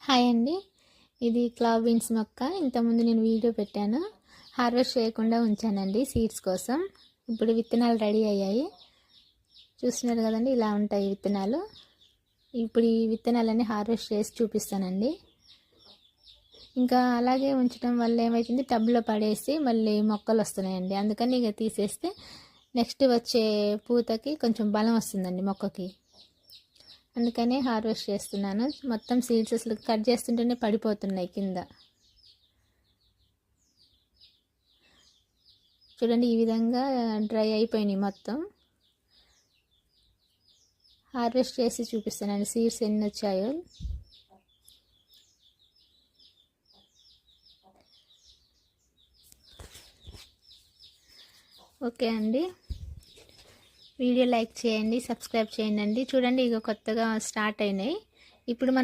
Hi అండి. ఇది claw beans మొక్క. ఇంతకుముందు నేను వీడియో పెట్టాను. హార్వెస్ట్ చేయకుండా ఉంచానండి సీడ్స్ కోసం. ఇప్పుడు విత్తనాలు రెడీ అయ్యాయి. చూస్తున్నారు కదండి, ఇలా ఉంటాయి విత్తనాలు. ఇప్పుడు ఈ విత్తనాలన్నీ హార్వెస్ట్ చేసి చూపిస్తానండి. ఇంకా అలాగే ఉంచడం వల్ల ఏమవుతుంది, టబ్లో పడేసి మళ్ళీ మొక్కలు వస్తున్నాయండి. అందుకని ఇక తీసేస్తే నెక్స్ట్ వచ్చే పూతకి కొంచెం బలం వస్తుందండి మొక్కకి. అందుకనే హార్వెస్ట్ చేస్తున్నాను. మొత్తం సీడ్స్ అసలు కట్ చేస్తుంటేనే పడిపోతున్నాయి కింద. చూడండి, ఈ విధంగా డ్రై అయిపోయినాయి మొత్తం. హార్వెస్ట్ చేసి చూపిస్తానండి సీడ్స్ ఎన్ని వచ్చాయో. ఓకే అండి, వీడియో లైక్ చేయండి, సబ్స్క్రైబ్ చేయండి. చూడండి, ఇక కొత్తగా స్టార్ట్ అయినాయి. ఇప్పుడు మనం